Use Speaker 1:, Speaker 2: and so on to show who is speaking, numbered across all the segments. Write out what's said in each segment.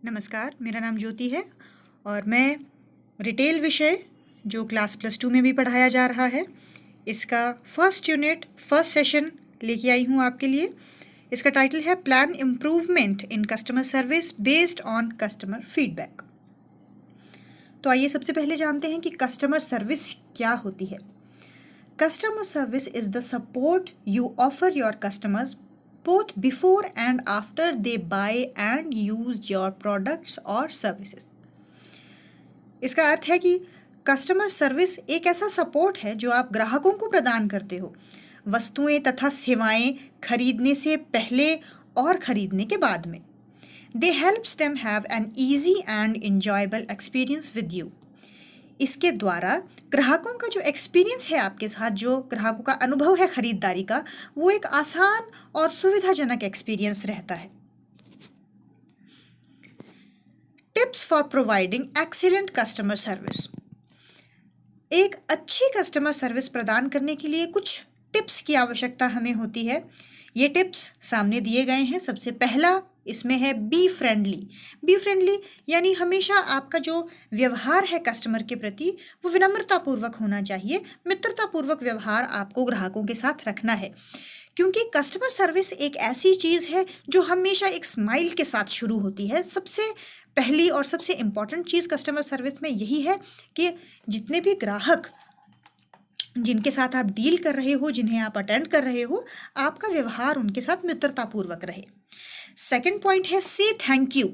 Speaker 1: नमस्कार, मेरा नाम ज्योति है और मैं रिटेल विषय जो क्लास +2 में भी पढ़ाया जा रहा है, इसका फर्स्ट यूनिट फर्स्ट सेशन लेके आई हूँ आपके लिए। इसका टाइटल है plan improvement in customer service based on customer feedback. तो आइए सबसे पहले जानते हैं कि कस्टमर सर्विस क्या होती है। Customer service is the support you offer your customers both before and after they buy and use your products or services। इसका अर्थ है कि कस्टमर सर्विस एक ऐसा सपोर्ट है जो आप ग्राहकों को प्रदान करते हो वस्तुएं तथा सेवाएं खरीदने से पहले और खरीदने के बाद में। They helps them have an easy and enjoyable experience with you। इसके द्वारा ग्राहकों का जो एक्सपीरियंस है आपके साथ, जो ग्राहकों का अनुभव है खरीदारी का, वो एक आसान और सुविधाजनक एक्सपीरियंस रहता है। Tips for providing excellent customer service. एक अच्छी कस्टमर सर्विस प्रदान करने के लिए कुछ टिप्स की आवश्यकता हमें होती है। ये टिप्स सामने दिए गए हैं। सबसे पहला इसमें है बी फ्रेंडली। बी फ्रेंडली यानी हमेशा आपका जो व्यवहार है कस्टमर के प्रति वो विनम्रतापूर्वक होना चाहिए। मित्रतापूर्वक व्यवहार आपको ग्राहकों के साथ रखना है, क्योंकि कस्टमर सर्विस एक ऐसी चीज़ है जो हमेशा एक स्माइल के साथ शुरू होती है। सबसे पहली और सबसे इम्पॉर्टेंट चीज़ कस्टमर सर्विस में यही है कि जितने भी ग्राहक जिनके साथ आप डील कर रहे हो, जिन्हें आप अटेंड कर रहे हो, आपका व्यवहार उनके साथ मित्रतापूर्वक रहे। सेकंड पॉइंट है से थैंक यू।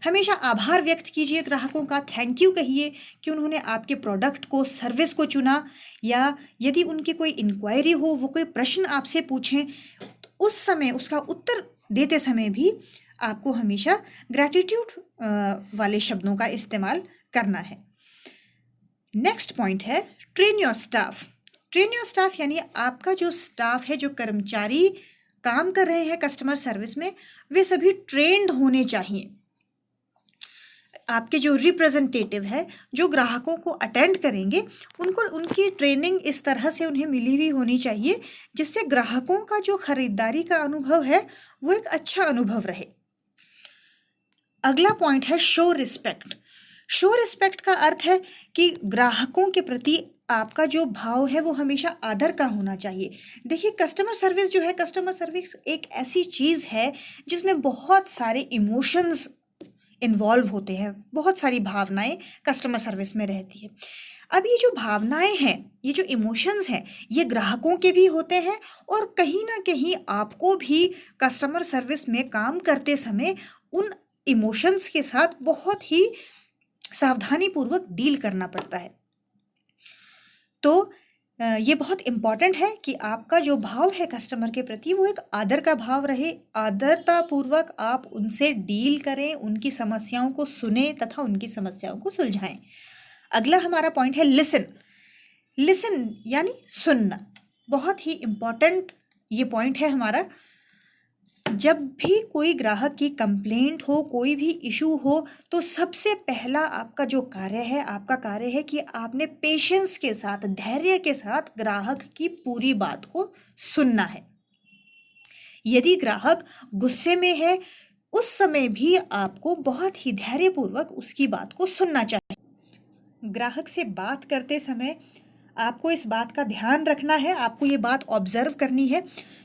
Speaker 1: हमेशा आभार व्यक्त कीजिए ग्राहकों का। थैंक यू कहिए कि उन्होंने आपके प्रोडक्ट को, सर्विस को चुना, या यदि उनकी कोई इंक्वायरी हो, वो कोई प्रश्न आपसे पूछें, तो उस समय उसका उत्तर देते समय भी आपको हमेशा ग्रैटिट्यूड वाले शब्दों का इस्तेमाल करना है। नेक्स्ट पॉइंट है train your staff. Train your staff यानी आपका जो स्टाफ है, जो कर्मचारी काम कर रहे हैं कस्टमर सर्विस में, वे सभी ट्रेंड होने चाहिए। आपके जो रिप्रेजेंटेटिव है, जो ग्राहकों को अटेंड करेंगे, उनको उनकी ट्रेनिंग इस तरह से उन्हें मिली हुई होनी चाहिए जिससे ग्राहकों का जो खरीदारी का अनुभव है वो एक अच्छा अनुभव रहे। अगला पॉइंट है शो रिस्पेक्ट। शो रिस्पेक्ट का अर्थ है कि ग्राहकों के प्रति आपका जो भाव है वो हमेशा आदर का होना चाहिए। देखिए, कस्टमर सर्विस जो है, कस्टमर सर्विस एक ऐसी चीज़ है जिसमें बहुत सारे इमोशंस इन्वॉल्व होते हैं, बहुत सारी भावनाएं कस्टमर सर्विस में रहती है। अब ये जो भावनाएं हैं, ये जो इमोशंस हैं, ये ग्राहकों के भी होते हैं और कहीं ना कहीं आपको भी कस्टमर सर्विस में काम करते समय उन इमोशंस के साथ बहुत ही सावधानीपूर्वक डील करना पड़ता है। तो ये बहुत इम्पॉर्टेंट है कि आपका जो भाव है कस्टमर के प्रति वो एक आदर का भाव रहे। आदरतापूर्वक आप उनसे डील करें, उनकी समस्याओं को सुने तथा उनकी समस्याओं को सुलझाएं। अगला हमारा पॉइंट है लिसन। लिसन यानी सुनना। बहुत ही इम्पॉर्टेंट ये पॉइंट है हमारा। जब भी कोई ग्राहक की कंप्लेंट हो, कोई भी इशू हो, तो सबसे पहला आपका जो कार्य है, आपका कार्य है कि आपने पेशेंस के साथ, धैर्य के साथ ग्राहक की पूरी बात को सुनना है। यदि ग्राहक गुस्से में है, उस समय भी आपको बहुत ही धैर्यपूर्वक उसकी बात को सुनना चाहिए। ग्राहक से बात करते समय आपको इस बात का ध्यान रखना है, आपको ये बात ऑब्जर्व करनी है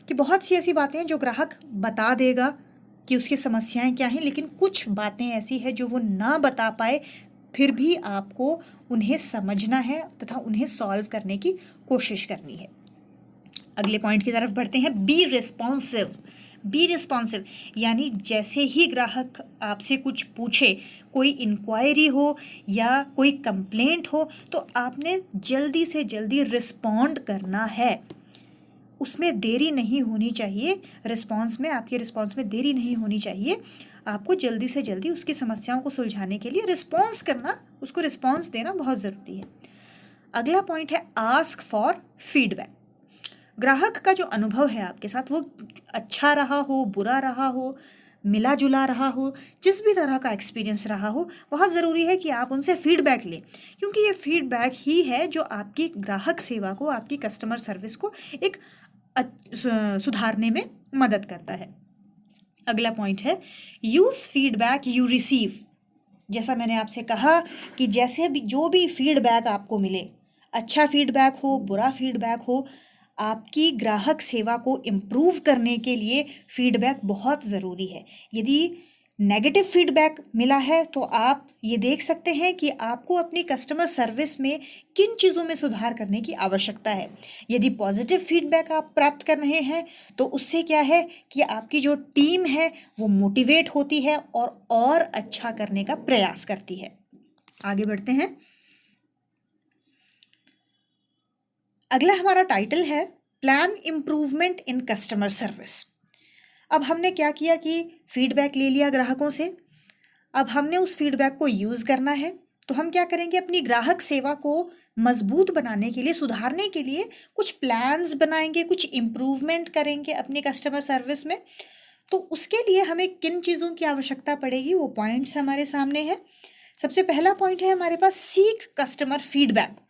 Speaker 1: कि बहुत सी ऐसी बातें हैं जो ग्राहक बता देगा कि उसकी समस्याएं क्या हैं, लेकिन कुछ बातें ऐसी हैं जो वो ना बता पाए, फिर भी आपको उन्हें समझना है तथा उन्हें सॉल्व करने की कोशिश करनी है। अगले पॉइंट की तरफ बढ़ते हैं, बी रिस्पॉन्सिव। बी रिस्पॉन्सिव यानी जैसे ही ग्राहक आपसे कुछ पूछे, कोई इंक्वायरी हो या कोई कंप्लेंट हो, तो आपने जल्दी से जल्दी रिस्पॉन्ड करना है। उसमें देरी नहीं होनी चाहिए। रिस्पॉन्स में, आपके रिस्पॉन्स में देरी नहीं होनी चाहिए। आपको जल्दी से जल्दी उसकी समस्याओं को सुलझाने के लिए रिस्पॉन्स करना, उसको रिस्पॉन्स देना बहुत ज़रूरी है। अगला पॉइंट है आस्क फॉर फीडबैक। ग्राहक का जो अनुभव है आपके साथ, वो अच्छा रहा हो, बुरा रहा हो, मिला जुला रहा हो, जिस भी तरह का एक्सपीरियंस रहा हो, बहुत ज़रूरी है कि आप उनसे फीडबैक लें, क्योंकि ये फीडबैक ही है जो आपकी ग्राहक सेवा को, आपकी कस्टमर सर्विस को एक सुधारने में मदद करता है। अगला पॉइंट है यूज़ फीडबैक यू रिसीव। जैसा मैंने आपसे कहा कि जैसे भी जो भी फीडबैक आपको मिले, अच्छा फीडबैक हो, बुरा फीडबैक हो, आपकी ग्राहक सेवा को इम्प्रूव करने के लिए फीडबैक बहुत ज़रूरी है। यदि नेगेटिव फीडबैक मिला है तो आप ये देख सकते हैं कि आपको अपनी कस्टमर सर्विस में किन चीज़ों में सुधार करने की आवश्यकता है। यदि पॉजिटिव फीडबैक आप प्राप्त कर रहे हैं तो उससे क्या है कि आपकी जो टीम है वो मोटिवेट होती है और अच्छा करने का प्रयास करती है। आगे बढ़ते हैं। अगला हमारा टाइटल है plan improvement in customer service. अब हमने क्या किया कि फीडबैक ले लिया ग्राहकों से, अब हमने उस फीडबैक को यूज़ करना है। तो हम क्या करेंगे, अपनी ग्राहक सेवा को मजबूत बनाने के लिए, सुधारने के लिए कुछ प्लान्स बनाएंगे, कुछ इम्प्रूवमेंट करेंगे अपनी कस्टमर सर्विस में। तो उसके लिए हमें किन चीज़ों की आवश्यकता पड़ेगी वो पॉइंट्स हमारे सामने है। सबसे पहला पॉइंट है हमारे पास seek customer feedback.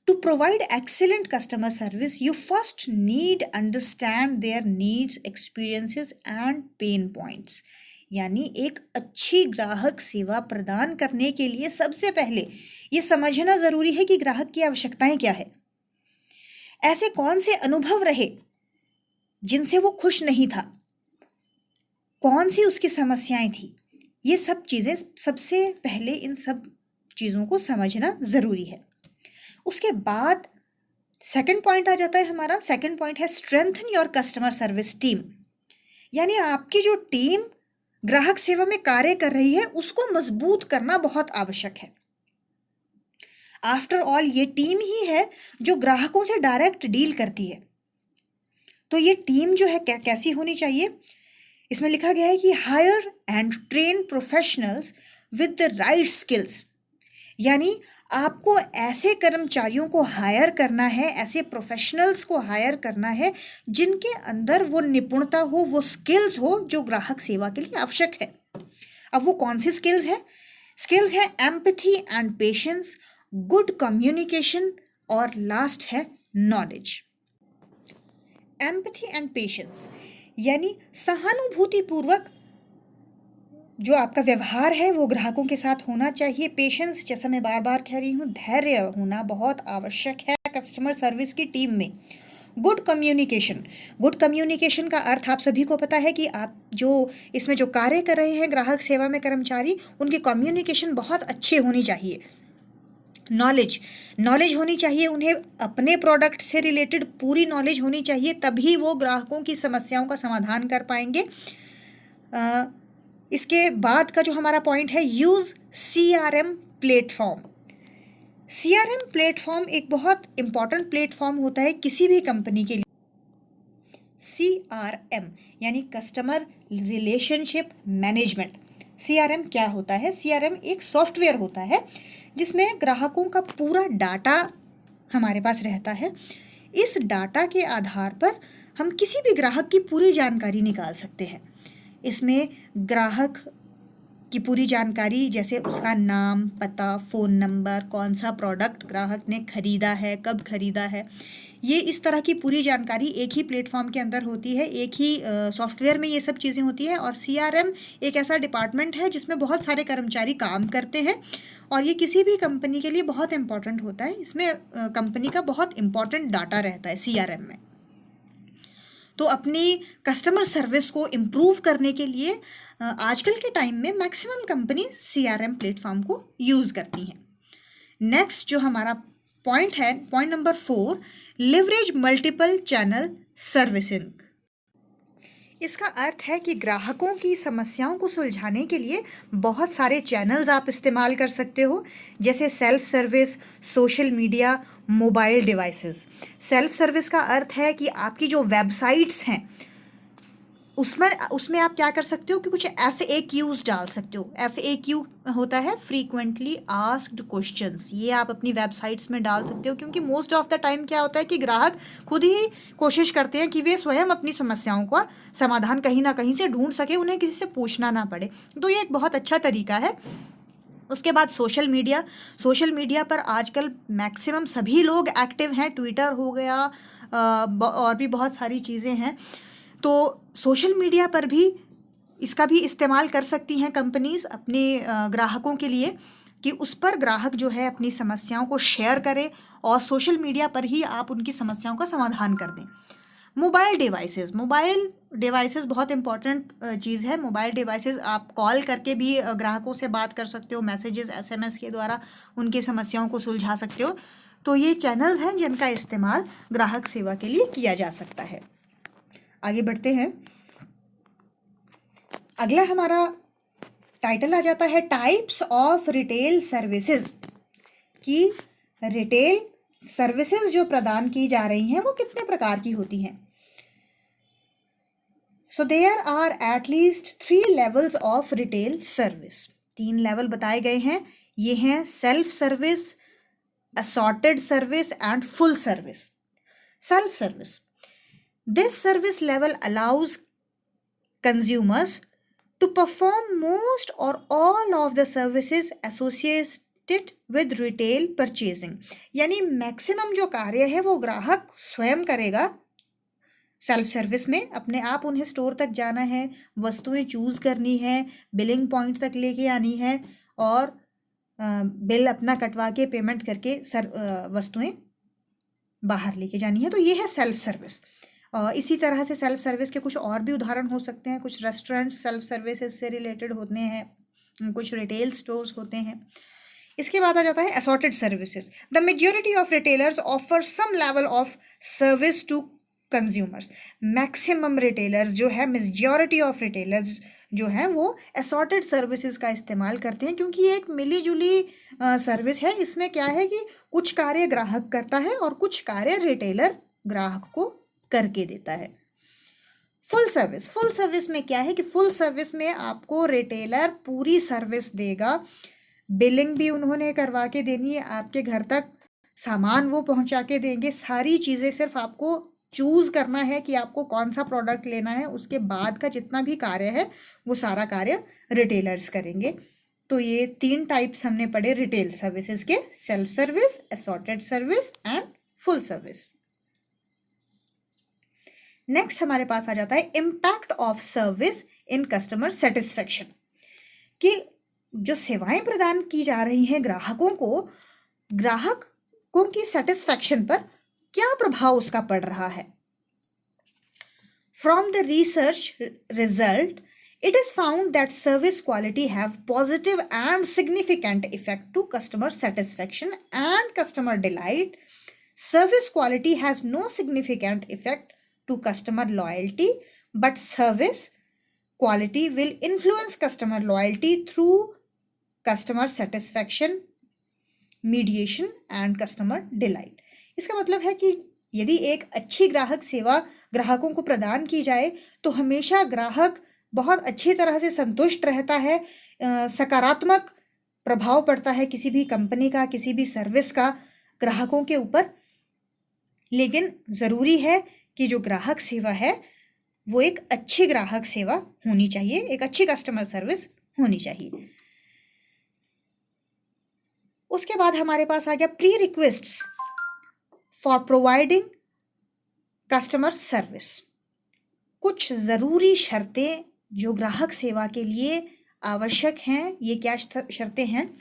Speaker 1: To provide excellent customer service, you first need understand their needs, experiences and pain points. यानी एक अच्छी ग्राहक सेवा प्रदान करने के लिए सबसे पहले ये समझना ज़रूरी है कि ग्राहक की आवश्यकताएं क्या है, ऐसे कौन से अनुभव रहे जिनसे वो खुश नहीं था, कौन सी उसकी समस्याएं थी। ये सब चीज़ें सबसे पहले इन सब चीज़ों को समझना ज़रूरी है। उसके बाद सेकंड पॉइंट आ जाता है हमारा। सेकंड पॉइंट है strengthen your customer service team. यानी आपकी जो टीम ग्राहक सेवा में कार्य कर रही है उसको मजबूत करना बहुत आवश्यक है। आफ्टर ऑल ये टीम ही है जो ग्राहकों से डायरेक्ट डील करती है। तो ये टीम जो है कैसी होनी चाहिए, इसमें लिखा गया है कि hire and train professionals with the right skills. यानी आपको ऐसे कर्मचारियों को हायर करना है, ऐसे प्रोफेशनल्स को हायर करना है जिनके अंदर वो निपुणता हो, वो स्किल्स हो जो ग्राहक सेवा के लिए आवश्यक है। अब वो कौन सी स्किल्स है? स्किल्स है empathy and patience, good communication और लास्ट है नॉलेज। एम्पैथी एंड पेशेंस यानी सहानुभूतिपूर्वक जो आपका व्यवहार है वो ग्राहकों के साथ होना चाहिए। पेशेंस, जैसा मैं बार बार कह रही हूँ, धैर्य होना बहुत आवश्यक है कस्टमर सर्विस की टीम में। गुड कम्युनिकेशन, गुड कम्युनिकेशन का अर्थ आप सभी को पता है कि आप जो इसमें जो कार्य कर रहे हैं ग्राहक सेवा में कर्मचारी, उनकी कम्युनिकेशन बहुत अच्छी होनी चाहिए। नॉलेज, नॉलेज होनी चाहिए, उन्हें अपने प्रोडक्ट से रिलेटेड पूरी नॉलेज होनी चाहिए, तभी वो ग्राहकों की समस्याओं का समाधान कर पाएंगे। इसके बाद का जो हमारा पॉइंट है use CRM platform. CRM platform एक बहुत इम्पॉर्टेंट प्लेटफॉर्म होता है किसी भी कंपनी के लिए। CRM यानी कस्टमर रिलेशनशिप मैनेजमेंट। CRM क्या होता है? CRM एक सॉफ्टवेयर होता है जिसमें ग्राहकों का पूरा डाटा हमारे पास रहता है। इस डाटा के आधार पर हम किसी भी ग्राहक की पूरी जानकारी निकाल सकते हैं। इसमें ग्राहक की पूरी जानकारी, जैसे उसका नाम, पता, फ़ोन नंबर, कौन सा प्रोडक्ट ग्राहक ने खरीदा है, कब खरीदा है, ये इस तरह की पूरी जानकारी एक ही प्लेटफॉर्म के अंदर होती है, एक ही सॉफ्टवेयर में ये सब चीज़ें होती हैं। और CRM एक ऐसा डिपार्टमेंट है जिसमें बहुत सारे कर्मचारी काम करते हैं और ये किसी भी कंपनी के लिए बहुत इम्पॉर्टेंट होता है। इसमें कंपनी का बहुत इम्पॉर्टेंट डाटा रहता है CRM में। तो अपनी कस्टमर सर्विस को इम्प्रूव करने के लिए आजकल के टाइम में मैक्सिमम कंपनी CRM प्लेटफॉर्म को यूज़ करती हैं। नेक्स्ट जो हमारा पॉइंट है, point number 4, leverage multiple channel servicing. इसका अर्थ है कि ग्राहकों की समस्याओं को सुलझाने के लिए बहुत सारे चैनल्स आप इस्तेमाल कर सकते हो, जैसे self service, social media, mobile devices. Self service का अर्थ है कि आपकी जो वेबसाइट्स हैं उसमें आप क्या कर सकते हो कि कुछ FAQs डाल सकते हो। FAQ होता है फ्रीक्वेंटली आस्क्ड क्वेश्चंस। ये आप अपनी वेबसाइट्स में डाल सकते हो, क्योंकि मोस्ट ऑफ द टाइम क्या होता है कि ग्राहक खुद ही कोशिश करते हैं कि वे स्वयं अपनी समस्याओं का समाधान कहीं ना कहीं से ढूंढ सके, उन्हें किसी से पूछना ना पड़े। तो ये एक बहुत अच्छा तरीका है। उसके बाद सोशल मीडिया। सोशल मीडिया पर आजकल मैक्सिमम सभी लोग एक्टिव हैं। ट्विटर हो गया और भी बहुत सारी चीज़ें हैं। तो सोशल मीडिया पर भी इसका भी इस्तेमाल कर सकती हैं कंपनीज अपने ग्राहकों के लिए, कि उस पर ग्राहक जो है अपनी समस्याओं को शेयर करे और सोशल मीडिया पर ही आप उनकी समस्याओं का समाधान कर दें। मोबाइल डिवाइसेस बहुत इंपॉर्टेंट चीज़ है। मोबाइल डिवाइसेस आप कॉल करके भी ग्राहकों से बात कर सकते हो, मैसेजेस SMS के द्वारा उनकी समस्याओं को सुलझा सकते हो। तो ये चैनल्स हैं जिनका इस्तेमाल ग्राहक सेवा के लिए किया जा सकता है। आगे बढ़ते हैं। अगला हमारा टाइटल आ जाता है टाइप्स ऑफ रिटेल सर्विसेज, कि रिटेल सर्विसेज जो प्रदान की जा रही हैं वो कितने प्रकार की होती हैं। So there are at least 3 levels of retail service. 3 level बताए गए हैं। ये हैं self service, assorted service and full service. Self service, this service level allows consumers to perform most or all of the services associated with retail purchasing। यानी maximum जो कार्य है वो ग्राहक स्वयं करेगा सेल्फ सर्विस में। अपने आप उन्हें स्टोर तक जाना है, वस्तुएं चूज करनी है, बिलिंग पॉइंट तक लेके आनी है और बिल अपना कटवा के पेमेंट करके वस्तुएं बाहर लेके जानी है। तो ये है सेल्फ सर्विस। इसी तरह से सेल्फ सर्विस के कुछ और भी उदाहरण हो सकते हैं। कुछ रेस्टोरेंट सेल्फ सर्विसेज से रिलेटेड होते हैं, कुछ रिटेल स्टोर्स होते हैं। इसके बाद आ जाता है assorted services. The majority of retailers offer some level of service to consumers. Maximum retailers जो है, मेजॉरिटी ऑफ रिटेलर्स जो हैं वो असॉर्टेड सर्विसेज का इस्तेमाल करते हैं, क्योंकि ये एक मिली जुली सर्विस है। इसमें क्या है कि कुछ कार्य ग्राहक करता है और कुछ कार्य रिटेलर ग्राहक को करके देता है। फुल सर्विस, फुल सर्विस में क्या है कि फुल सर्विस में आपको रिटेलर पूरी सर्विस देगा। बिलिंग भी उन्होंने करवा के देनी है, आपके घर तक सामान वो पहुंचा के देंगे। सारी चीज़ें सिर्फ आपको चूज करना है कि आपको कौन सा प्रोडक्ट लेना है। उसके बाद का जितना भी कार्य है वो सारा कार्य रिटेलर्स करेंगे। तो ये 3 टाइप्स हमने पढ़े रिटेल सर्विसेज के, self service, assorted service and full service. Next हमारे पास आ जाता है impact of service in customer satisfaction, कि जो सेवाएं प्रदान की जा रही हैं ग्राहकों को, ग्राहकों की सेटिस्फेक्शन पर क्या प्रभाव उसका पड़ रहा है। From the research result it is found that service quality have positive and significant effect to customer satisfaction and customer delight. Service quality has no significant effect to customer loyalty, but service quality will influence customer loyalty through customer satisfaction, mediation and customer delight। इसका मतलब है कि यदि एक अच्छी ग्राहक सेवा ग्राहकों को प्रदान की जाए तो हमेशा ग्राहक बहुत अच्छी तरह से संतुष्ट रहता है, सकारात्मक प्रभाव पड़ता है किसी भी कंपनी का, किसी भी सर्विस का ग्राहकों के ऊपर। लेकिन ज़रूरी है कि जो ग्राहक सेवा है वो एक अच्छी ग्राहक सेवा होनी चाहिए, एक अच्छी कस्टमर सर्विस होनी चाहिए। उसके बाद हमारे पास आ गया pre requests for providing customer service. कुछ ज़रूरी शर्तें जो ग्राहक सेवा के लिए आवश्यक हैं, ये क्या शर्तें हैं।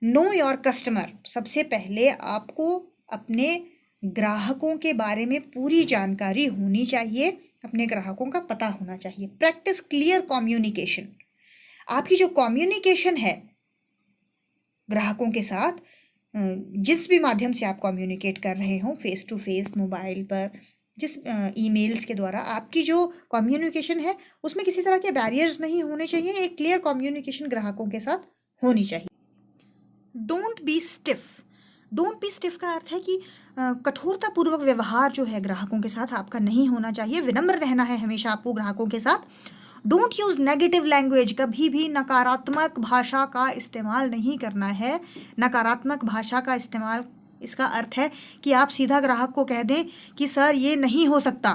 Speaker 1: नो योर कस्टमर, सबसे पहले आपको अपने ग्राहकों के बारे में पूरी जानकारी होनी चाहिए, अपने ग्राहकों का पता होना चाहिए। प्रैक्टिस क्लियर कम्युनिकेशन, आपकी जो कम्युनिकेशन है ग्राहकों के साथ, जिस भी माध्यम से आप कम्युनिकेट कर रहे हो, फेस टू फेस, मोबाइल पर, जिस ईमेल्स के द्वारा, आपकी जो कम्युनिकेशन है उसमें किसी तरह के बैरियर्स नहीं होने चाहिए। एक क्लियर कम्युनिकेशन ग्राहकों के साथ होनी चाहिए। Don't be stiff, don't be stiff का अर्थ है कि कठोरतापूर्वक व्यवहार जो है ग्राहकों के साथ आपका नहीं होना चाहिए। विनम्र रहना है हमेशा आपको ग्राहकों के साथ। डोंट यूज़ नेगेटिव लैंग्वेज, कभी भी नकारात्मक भाषा का इस्तेमाल नहीं करना है। नकारात्मक भाषा का इस्तेमाल, इसका अर्थ है कि आप सीधा ग्राहक को कह दें कि सर ये नहीं हो सकता।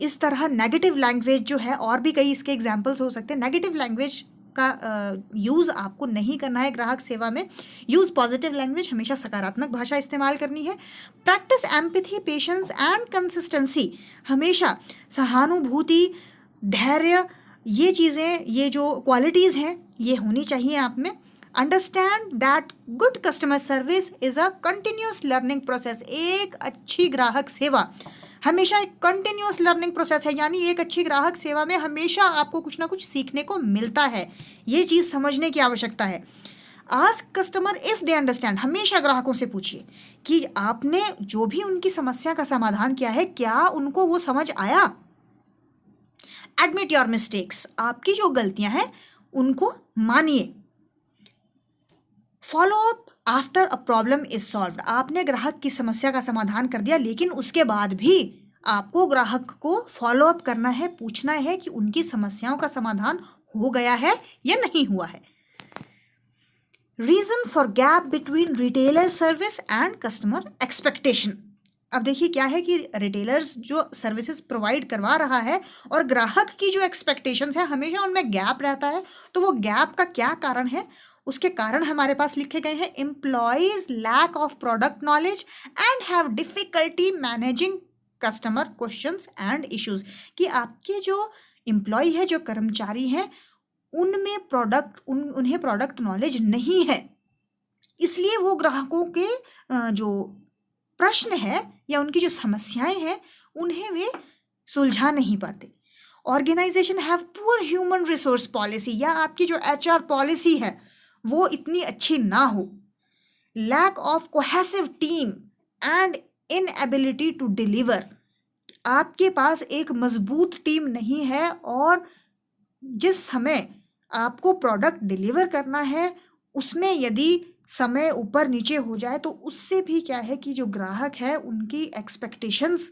Speaker 1: इस तरह नेगेटिव लैंग्वेज जो है, और भी कई इसके एग्जाम्पल्स हो सकते हैं। नेगेटिव लैंग्वेज का यूज़ आपको नहीं करना है ग्राहक सेवा में। यूज़ पॉजिटिव लैंग्वेज, हमेशा सकारात्मक भाषा इस्तेमाल करनी है। Practice empathy, patience and consistency, हमेशा सहानुभूति, धैर्य, ये चीज़ें, ये जो क्वालिटीज़ हैं ये होनी चाहिए आप में। Understand that good customer service is a continuous learning process. एक अच्छी ग्राहक सेवा हमेशा एक कंटिन्यूस लर्निंग प्रोसेस है, यानी एक अच्छी ग्राहक सेवा में हमेशा आपको कुछ ना कुछ सीखने को मिलता है। ये चीज़ समझने की आवश्यकता है। Ask customer if they understand, हमेशा ग्राहकों से पूछिए कि आपने जो भी उनकी समस्या का समाधान किया है क्या उनको वो समझ आया। एडमिट योर मिस्टेक्स, आपकी जो गलतियां हैं उनको मानिए। Follow up after a problem is solved, आपने ग्राहक की समस्या का समाधान कर दिया लेकिन उसके बाद भी आपको ग्राहक को फॉलो अप करना है, पूछना है कि उनकी समस्याओं का समाधान हो गया है या नहीं हुआ है। Reason for gap between retailer service and customer expectation, अब देखिए क्या है कि रिटेलर्स जो सर्विसेज प्रोवाइड करवा रहा है और ग्राहक की जो एक्सपेक्टेशंस है हमेशा उनमें गैप रहता है। तो वो गैप का क्या कारण है, उसके कारण हमारे पास लिखे गए हैं। Employees lack of product knowledge and have difficulty managing customer questions and issues, कि आपके जो एम्प्लॉय है, जो कर्मचारी हैं, उनमें उन्हें प्रोडक्ट नॉलेज नहीं है, इसलिए वो ग्राहकों के जो प्रश्न है या उनकी जो समस्याएं हैं उन्हें वे सुलझा नहीं पाते। Organisation have poor human resource policy, या आपकी जो HR पॉलिसी है वो इतनी अच्छी ना हो। Lack of cohesive team and inability to deliver, आपके पास एक मजबूत टीम नहीं है और जिस समय आपको प्रोडक्ट डिलीवर करना है उसमें यदि समय ऊपर नीचे हो जाए तो उससे भी क्या है कि जो ग्राहक है उनकी एक्सपेक्टेशंस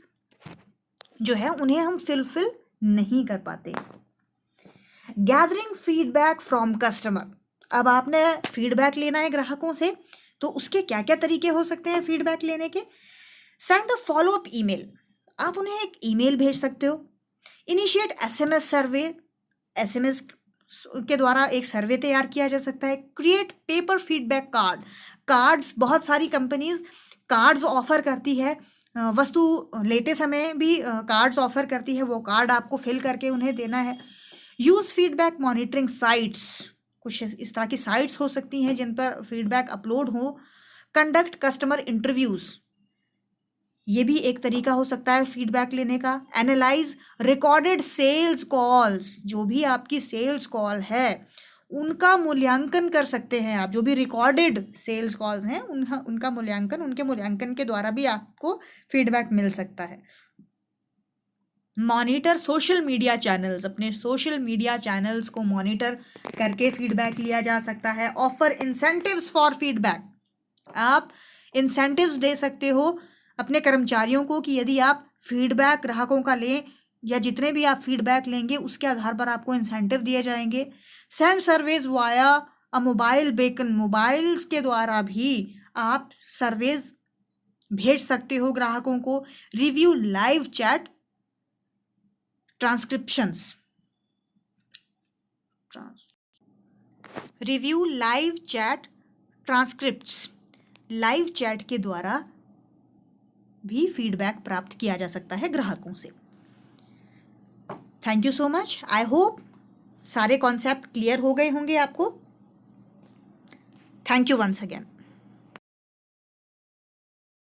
Speaker 1: जो है उन्हें हम फुलफिल नहीं कर पाते। गैदरिंग फीडबैक फ्रॉम कस्टमर, अब आपने फीडबैक लेना है ग्राहकों से, तो उसके क्या क्या तरीके हो सकते हैं फीडबैक लेने के। Send a follow up email, आप उन्हें एक ईमेल भेज सकते हो। इनिशिएट SMS सर्वे, SMS के द्वारा एक सर्वे तैयार किया जा सकता है। Create paper feedback card, cards, बहुत सारी कंपनीज कार्ड्स ऑफर करती है, वस्तु लेते समय भी कार्ड्स ऑफर करती है, वो कार्ड आपको फिल करके उन्हें देना है। यूज़ फीडबैक मॉनिटरिंग साइट्स, कुछ इस तरह की साइट्स हो सकती हैं जिन पर फीडबैक अपलोड हो। कंडक्ट कस्टमर इंटरव्यूज़, ये भी एक तरीका हो सकता है फीडबैक लेने का। एनालाइज रिकॉर्डेड सेल्स कॉल्स, जो भी आपकी सेल्स कॉल है उनका मूल्यांकन कर सकते हैं आप, जो भी रिकॉर्डेड सेल्स कॉल्स हैं उनका मूल्यांकन, उनके मूल्यांकन के द्वारा भी आपको फीडबैक मिल सकता है। मॉनिटर सोशल मीडिया चैनल्स, अपने सोशल मीडिया चैनल्स को मॉनिटर करके फीडबैक लिया जा सकता है। ऑफर इंसेंटिव्स फॉर फीडबैक, आप इंसेंटिव्स दे सकते हो अपने कर्मचारियों को कि यदि आप फीडबैक ग्राहकों का लें या जितने भी आप फीडबैक लेंगे उसके आधार पर आपको इंसेंटिव दिए जाएंगे। Send surveys via a mobile beacon, mobiles के द्वारा भी आप सर्वेज भेज सकते हो ग्राहकों को। Review live chat transcriptions, review live chat transcripts, live chat के द्वारा भी फीडबैक प्राप्त किया जा सकता है ग्राहकों से। Thank you so much, I hope सारे कॉन्सेप्ट क्लियर हो गए होंगे आपको। Thank you once again.